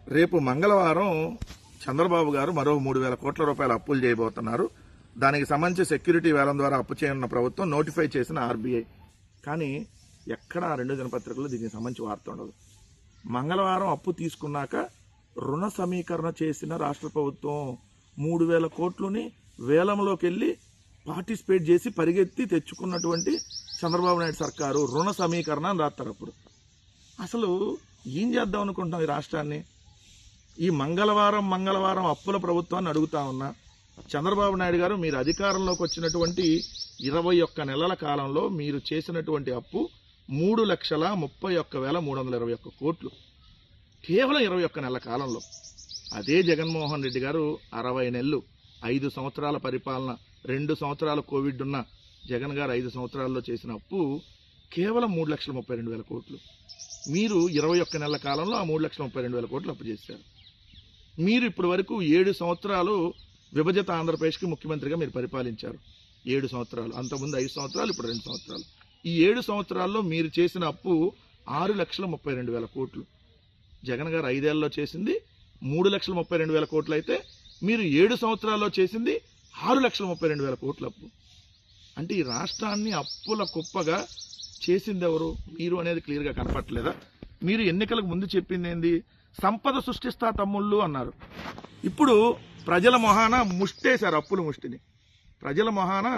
రేపు మంగళవారం చంద్రబాబు గారు మరో 3,000 కోట్ల రూపాయల అప్పులు చేయబోతున్నారు. దానికి సంబంధించి సెక్యూరిటీ వేలం ద్వారా అప్పు చేయనున్న ప్రభుత్వం నోటిఫై చేసిన ఆర్బీఐ. కానీ ఎక్కడ ఆ 2 దినపత్రికలు దీనికి సంబంధించి వార్త ఉండదు. మంగళవారం అప్పు తీసుకున్నాక రుణ సమీకరణ చేసిన రాష్ట్ర ప్రభుత్వం 3,000 కోట్లని వేలంలోకి వెళ్ళి పార్టిసిపేట్ చేసి పరిగెత్తి తెచ్చుకున్నటువంటి చంద్రబాబు నాయుడు సర్కారు రుణ సమీకరణ అని రాస్తారు. అప్పుడు అసలు ఏం చేద్దాం అనుకుంటున్నాం ఈ రాష్ట్రాన్ని? ఈ మంగళవారం అప్పుల ప్రభుత్వాన్ని అడుగుతా ఉన్నా, చంద్రబాబు నాయుడు గారు మీరు అధికారంలోకి వచ్చినటువంటి 21 నెలల కాలంలో మీరు చేసినటువంటి అప్పు 3,31,321 కోట్లు కేవలం 21 నెలల కాలంలో. అదే జగన్మోహన్ రెడ్డి గారు 60 నెలలు 5 సంవత్సరాల పరిపాలన, 2 సంవత్సరాలు కోవిడ్ ఉన్న జగన్ గారు 5 సంవత్సరాల్లో చేసిన అప్పు కేవలం 3,32,000 కోట్లు. మీరు 21 నెలల కాలంలో ఆ 3,32,000 కోట్లు అప్పు చేశారు. మీరు ఇప్పటి వరకు 7 సంవత్సరాలు విభజిత ఆంధ్రప్రదేశ్కి ముఖ్యమంత్రిగా మీరు పరిపాలించారు. 7 సంవత్సరాలు, అంతకుముందు 5 సంవత్సరాలు, ఇప్పుడు 2 సంవత్సరాలు. ఈ 7 సంవత్సరాల్లో మీరు చేసిన అప్పు 6,32,000 కోట్లు. జగన్ గారు 5 ఏళ్లలో చేసింది 3,32,000 కోట్లు అయితే మీరు 7 సంవత్సరాల్లో చేసింది 6,32,000 కోట్ల అప్పు. అంటే ఈ రాష్ట్రాన్ని అప్పుల కుప్పగా చేసింది ఎవరు? మీరు అనేది క్లియర్గా కనపట్లేదా? మీరు ఎన్నికలకు ముందు చెప్పింది ఏంది? సంపద సృష్టిస్తా తమ్ముళ్ళు అన్నారు. ఇప్పుడు ప్రజల మొహాన ముష్టేశారు అప్పుల ముష్టిని. ప్రజల మొహాన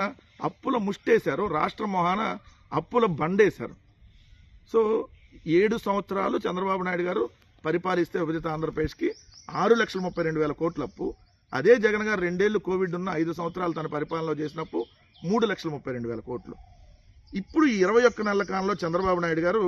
అప్పుల ముష్టేశారు, రాష్ట్ర మొహాన అప్పుల బండేశారు. సో 7 సంవత్సరాలు చంద్రబాబు నాయుడు గారు పరిపాలిస్తే విభజిత ఆంధ్రప్రదేశ్కి 6,32,000 కోట్ల అప్పు. అదే జగన్ గారు 2 ఏళ్లు కోవిడ్ ఉన్న 5 సంవత్సరాలు తన పరిపాలనలో చేసినప్పుడు 3,32,000 కోట్లు. ఇప్పుడు ఈ 21 నెలల కాలంలో చంద్రబాబు నాయుడు గారు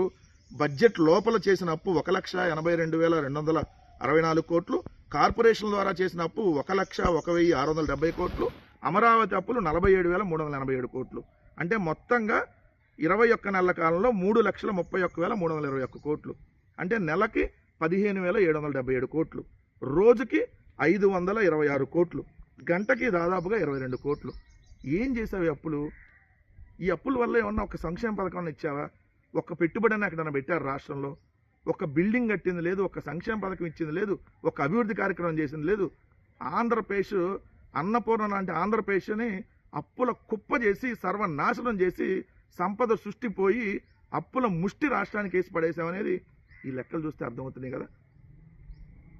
బడ్జెట్ లోపల చేసిన అప్పు 1,82,264 కోట్లు, కార్పొరేషన్ ద్వారా చేసిన అప్పు 1,01,670 కోట్లు, అమరావతి అప్పులు 47,387 కోట్లు. అంటే మొత్తంగా 21 నెలల కాలంలో 3,31,321 కోట్లు. అంటే నెలకి 15,777 కోట్లు, రోజుకి 526 కోట్లు, గంటకి దాదాపుగా 22 కోట్లు. ఏం చేసావు అప్పులు? ఈ అప్పుల వల్ల ఏమన్నా ఒక సంక్షేమ పథకం ఇచ్చావా? ఒక పెట్టుబడిని ఎక్కడన్నా పెట్టారు రాష్ట్రంలో? ఒక బిల్డింగ్ కట్టింది లేదు, ఒక సంక్షేమ పథకం ఇచ్చింది లేదు, ఒక అభివృద్ధి కార్యక్రమం చేసింది లేదు. ఆంధ్రప్రదేశ్ అన్నపూర్ణ లాంటి ఆంధ్రప్రదేశ్ని అప్పుల కుప్ప చేసి సర్వనాశనం చేసి సంపద సృష్టిపోయి అప్పుల ముష్టి రాష్ట్రానికి వేసి పడేసామనేది ఈ లెక్కలు చూస్తే అర్థమవుతున్నాయి కదా.